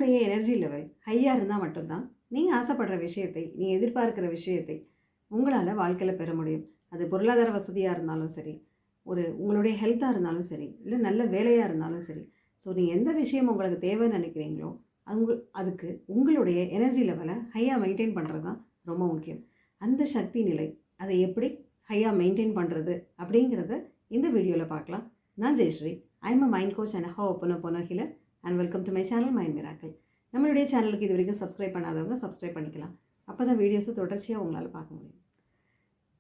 உங்களுடைய energy level ஹையாக இருந்தால் மட்டும்தான் நீங்கள் ஆசைப்படுற விஷயத்தை, நீங்கள் எதிர்பார்க்குற விஷயத்தை உங்களால் வாழ்க்கையில் பெற முடியும். அது பொருளாதார வசதியாக இருந்தாலும் சரி, உங்களுடைய ஹெல்த்தாக இருந்தாலும் சரி, இல்லை நல்ல வேலையாக இருந்தாலும் சரி. ஸோ நீங்கள் எந்த விஷயம் உங்களுக்கு தேவைன்னு நினைக்கிறீங்களோ அதுக்கு உங்களுடைய எனர்ஜி லெவலை ஹையாக மெயின்டைன் பண்ணுறது தான் ரொம்ப முக்கியம். அந்த சக்தி நிலை அதை எப்படி ஹையாக மெயின்டைன் பண்ணுறது அப்படிங்கிறத இந்த வீடியோவில் பார்க்கலாம். நான் Jayashree. I'm a mind coach and hypno healer and welcome to my channel mind miracle. நம்மளுடைய சேனலுக்கு இது வரைக்கும் சப்ஸ்கிரைப் பண்ணாதவங்க சப்ஸ்கிரைப் பண்ணிக்கலாம். அப்போ தான் வீடியோஸை தொடர்ச்சியாக உங்களால் பார்க்க முடியும்.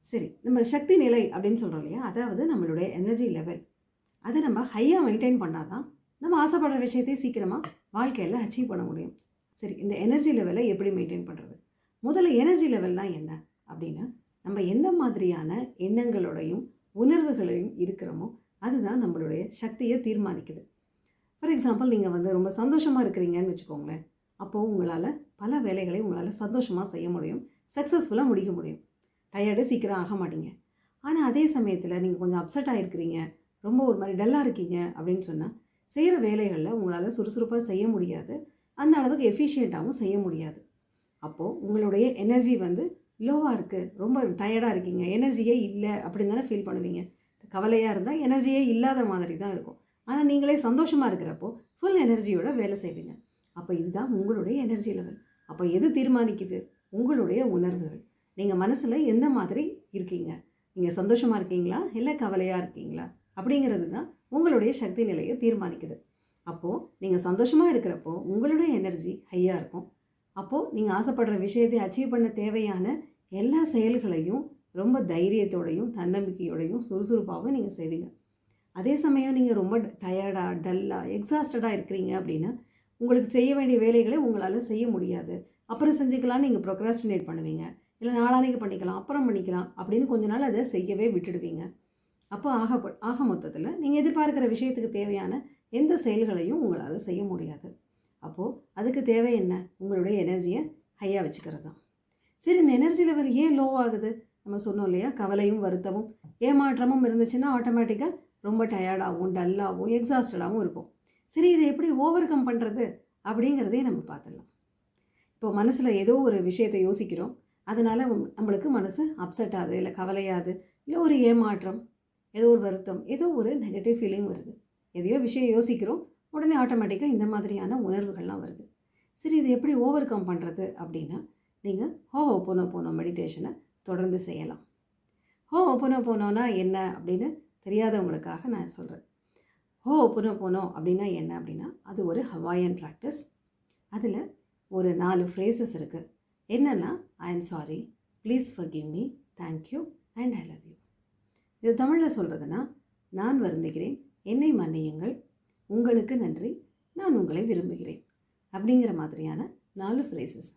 சரி, நம்ம சக்தி நிலை அப்படின்னு சொல்கிறோம் இல்லையா, அதாவது நம்மளுடைய எனர்ஜி லெவல் அதை நம்ம ஹையாக மெயின்டைன் பண்ணால் தான் நம்ம ஆசைப்படுற விஷயத்தை சீக்கிரமாக வாழ்க்கையில் அச்சீவ் பண்ண முடியும். சரி, இந்த எனர்ஜி லெவலை எப்படி மெயின்டைன் பண்ணுறது? முதல்ல எனர்ஜி லெவல்னால் என்ன அப்படின்னா, நம்ம எந்த மாதிரியான எண்ணங்களோடையும் உணர்வுகளையும் இருக்கிறோமோ அதுதான் நம்மளுடைய சக்தியை தீர்மானிக்குது. ஃபார் எக்ஸாம்பிள், நீங்கள் ரொம்ப சந்தோஷமாக இருக்கிறீங்கன்னு வச்சுக்கோங்களேன். அப்போது உங்களால் பல வேலைகளை உங்களால் சந்தோஷமாக செய்ய முடியும், சக்ஸஸ்ஃபுல்லாக முடிக்க முடியும். டயர்டு சீக்கிரம் ஆக மாட்டீங்க. ஆனால் அதே சமயத்தில் நீங்கள் கொஞ்சம் அப்செட் ஆகிருக்கிறீங்க, ரொம்ப ஒரு மாதிரி டல்லாக இருக்கீங்க அப்படின்னு சொன்னால் செய்கிற வேலைகளில் உங்களால் சுறுசுறுப்பாக செய்ய முடியாது, அந்த அளவுக்கு எஃபிஷியண்ட்டாகவும் செய்ய முடியாது. அப்போது உங்களுடைய எனர்ஜி லோவாக இருக்குது, ரொம்ப டயர்டாக இருக்கீங்க, எனர்ஜியே இல்லை அப்படின்னு தானே ஃபீல் பண்ணுவீங்க. கவலையாக இருந்தால் எனர்ஜியே இல்லாத மாதிரி தான் இருக்கும். ஆனால் நீங்களே சந்தோஷமாக இருக்கிறப்போ ஃபுல் எனர்ஜியோட வேலை செய்வீங்க. அப்போ இதுதான் உங்களுடைய எனர்ஜி லெவல். அப்போ எது தீர்மானிக்குது? உங்களுடைய உணர்வுகள். நீங்கள் மனசில் எந்த மாதிரி இருக்கீங்க, நீங்கள் சந்தோஷமாக இருக்கீங்களா இல்லை கவலையாக இருக்கீங்களா அப்படிங்கிறது தான் உங்களுடைய சக்தி நிலையை தீர்மானிக்குது. அப்போது நீங்கள் சந்தோஷமாக இருக்கிறப்போ உங்களுடைய எனர்ஜி ஹையாக இருக்கும். அப்போது நீங்கள் ஆசைப்படுற விஷயத்தை அச்சீவ் பண்ண தேவையான எல்லா செயல்களையும் ரொம்ப தைரியத்தோடையும் தன்னம்பிக்கையோடையும் சுறுசுறுப்பாகவும் நீங்கள் செய்வீங்க. அதே சமயம் நீங்கள் ரொம்ப டயர்டாக டல்லாக எக்ஸாஸ்டடாக இருக்கிறீங்க அப்படின்னா உங்களுக்கு செய்ய வேண்டிய வேலைகளை உங்களால் செய்ய முடியாது. அப்புறம் செஞ்சுக்கலாம்னு நீங்கள் ப்ரொக்ராஸ்டினேட் பண்ணுவீங்க, இல்லை நாளானைக்கு பண்ணிக்கலாம், அப்புறம் பண்ணிக்கலாம் அப்படின்னு கொஞ்ச நாள் அதை செய்யவே விட்டுடுவீங்க. அப்போ ஆக மொத்தத்தில் நீங்கள் எதிர்பார்க்குற விஷயத்துக்கு தேவையான எந்த செயல்களையும் உங்களால் செய்ய முடியாது. அப்போது அதுக்கு தேவை என்ன? உங்களுடைய எனர்ஜியை ஹையாக வச்சுக்கிறது தான். சரி, இந்த எனர்ஜி லெவல் ஏன் லோ ஆகுது? நம்ம சொன்னோம் இல்லையா, கவலையும் வருத்தமும் ஏமாற்றமும் இருந்துச்சுன்னா ஆட்டோமேட்டிக்காக ரொம்ப டயர்டாகவும் டல்லாகவும் எக்ஸாஸ்டடாகவும் இருக்கும். சரி, இதை எப்படி ஓவர் கம் பண்ணுறது அப்படிங்கிறதே நம்ம பார்த்துடலாம். இப்போ மனசில் ஏதோ ஒரு விஷயத்தை யோசிக்கிறோம், அதனால் நம்மளுக்கு மனசு அப்செட் ஆகுது, இல்லை கவலையாது, இல்லை ஒரு ஏமாற்றம், ஏதோ ஒரு வருத்தம், ஏதோ ஒரு நெகட்டிவ் ஃபீலிங் வருது. எதையோ விஷயம் யோசிக்கிறோம், உடனே ஆட்டோமேட்டிக்காக இந்த மாதிரியான உணர்வுகள்லாம் வருது. சரி, இது எப்படி ஓவர் கம் பண்ணுறது அப்படின்னா, நீங்கள் ஹோப்பனோ மெடிடேஷனை தொடர்ந்து செய்யலாம். ஹோப்பனோனா என்ன அப்படின்னு தெரியாதவங்களுக்காக நான் சொல்கிறேன். ஹோப்பனோ அப்படின்னா என்ன அப்படின்னா, அது ஒரு ஹவாயன் ப்ராக்டிஸ். அதில் ஒரு 4 ஃப்ரேசஸ் இருக்குது. என்னென்னா, I am sorry, please forgive me, thank you and I love you. இது தமிழில் சொல்கிறதுனா, நான் வருந்துகிறேன், என்னை மன்னியுங்கள், உங்களுக்கு நன்றி, நான் உங்களை விரும்புகிறேன் அப்படிங்கிற மாதிரியான 4 ஃப்ரேசஸ்.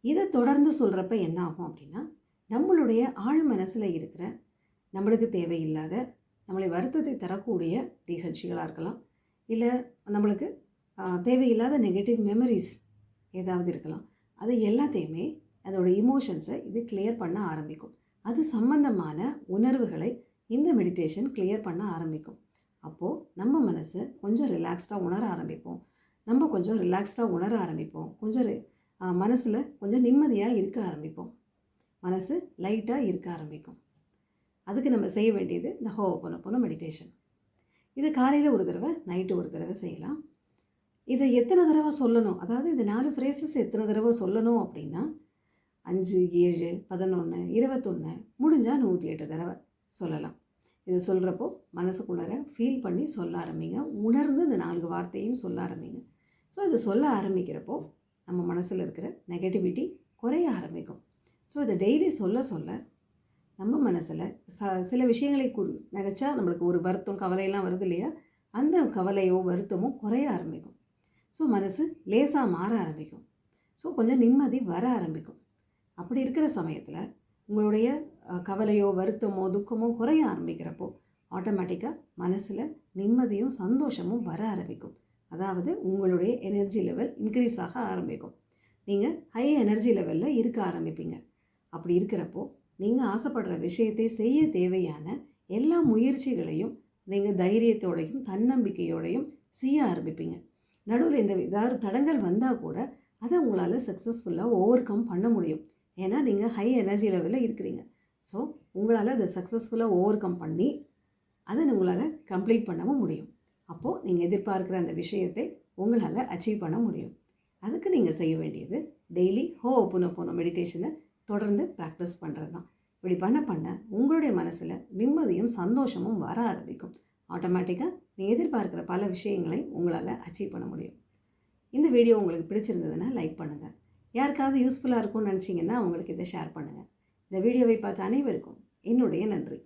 இதை தொடர்ந்து சொல்கிறப்ப என்ன ஆகும் அப்படின்னா, நம்மளுடைய ஆழ் மனசில் இருக்கிற நம்மளுக்கு தேவையில்லாத நம்மளை வருத்தத்தை தரக்கூடிய நிகழ்ச்சிகளாக இருக்கலாம், இல்லை நம்மளுக்கு தேவையில்லாத நெகட்டிவ் மெமரிஸ் ஏதாவது இருக்கலாம். அது எல்லாத்தையுமே அதோட இமோஷன்ஸை இது கிளியர் பண்ண ஆரம்பிக்கும். அது சம்பந்தமான உணர்வுகளை இந்த மெடிடேஷன் கிளியர் பண்ண ஆரம்பிக்கும். அப்போது நம்ம மனசு கொஞ்சம் ரிலாக்ஸ்டாக உணர ஆரம்பிப்போம். கொஞ்சம் மனசில் கொஞ்சம் நிம்மதியாக இருக்க ஆரம்பிப்போம். மனசு லைட்டாக இருக்க ஆரம்பிக்கும். அதுக்கு நம்ம செய்ய வேண்டியது இந்த ஹோப்பனோ மெடிடேஷன். இது காலையில் ஒரு தடவை, நைட்டு ஒரு தடவை செய்யலாம். இதை எத்தனை தடவை சொல்லணும், அதாவது இந்த 4 ஃப்ரேசஸ் எத்தனை தடவை சொல்லணும் அப்படின்னா, 5, 7, 11, 21, முடிஞ்சால் 108 தடவை சொல்லலாம். இது சொல்கிறப்போ மனசுக்குள்ளார ஃபீல் பண்ணி சொல்ல ஆரம்பிங்க. உணர்ந்து இந்த 4 வார்த்தையும் சொல்ல ஆரம்பிங்க. ஸோ இது சொல்ல ஆரம்பிக்கிறப்போ நம்ம மனசில் இருக்கிற நெகட்டிவிட்டி குறைய ஆரம்பிக்கும். ஸோ இதை டெய்லி சொல்ல சொல்ல நம்ம மனசில் சில விஷயங்களை நினச்சா நம்மளுக்கு ஒரு வருத்தம் கவலையெல்லாம் வருது இல்லையா, அந்த கவலையோ வருத்தமோ குறைய ஆரம்பிக்கும். ஸோ மனசு லேசாக மாற ஆரம்பிக்கும். ஸோ கொஞ்சம் நிம்மதி வர ஆரம்பிக்கும். அப்படி இருக்கிற சமயத்தில் உங்களுடைய கவலையோ வருத்தமோ துக்கமோ குறைய ஆரம்பிக்கிறப்போ ஆட்டோமேட்டிக்காக மனசில் நிம்மதியும் சந்தோஷமும் வர ஆரம்பிக்கும். அதாவது உங்களுடைய எனர்ஜி லெவல் இன்க்ரீஸ் ஆக ஆரம்பிக்கும். நீங்கள் ஹை எனர்ஜி லெவலில் இருக்க ஆரம்பிப்பீங்க. அப்படி இருக்கிறப்போ நீங்கள் ஆசைப்படுற விஷயத்தை செய்ய தேவையான எல்லா முயற்சிகளையும் நீங்கள் தைரியத்தோடையும் தன்னம்பிக்கையோடையும் செய்ய ஆரம்பிப்பீங்க. நடுவில் இந்த ஏதாவது தடங்கள் வந்தால் கூட அதை உங்களால் சக்ஸஸ்ஃபுல்லாக ஓவர் கம் பண்ண முடியும். ஏன்னா நீங்கள் ஹை எனர்ஜி லெவலில் இருக்கிறீங்க. ஸோ உங்களால் அதை சக்ஸஸ்ஃபுல்லாக ஓவர் கம் பண்ணி அதை உங்களால் கம்ப்ளீட் பண்ணவும் முடியும். அப்போது நீங்கள் எதிர்பார்க்குற அந்த விஷயத்தை உங்களால் அச்சீவ் பண்ண முடியும். அதுக்கு நீங்கள் செய்ய வேண்டியது டெய்லி ஹோஓபோனோபோனோ மெடிடேஷனை தொடர்ந்து ப்ராக்டிஸ் பண்ணுறது தான். இப்படி பண்ண உங்களுடைய மனசில் நிம்மதியும் சந்தோஷமும் வர ஆரம்பிக்கும். ஆட்டோமேட்டிக்காக நீங்கள் எதிர்பார்க்குற பல விஷயங்களை உங்களால் அச்சீவ் பண்ண முடியும். இந்த வீடியோ உங்களுக்கு பிடிச்சிருந்ததுன்னா லைக் பண்ணுங்கள். யாருக்காவது யூஸ்ஃபுல்லாக இருக்கும்னு நினச்சிங்கன்னா அவங்களுக்கு இதை ஷேர் பண்ணுங்கள். இந்த வீடியோவை பார்த்த அனைவருக்கும் என்னுடைய நன்றி.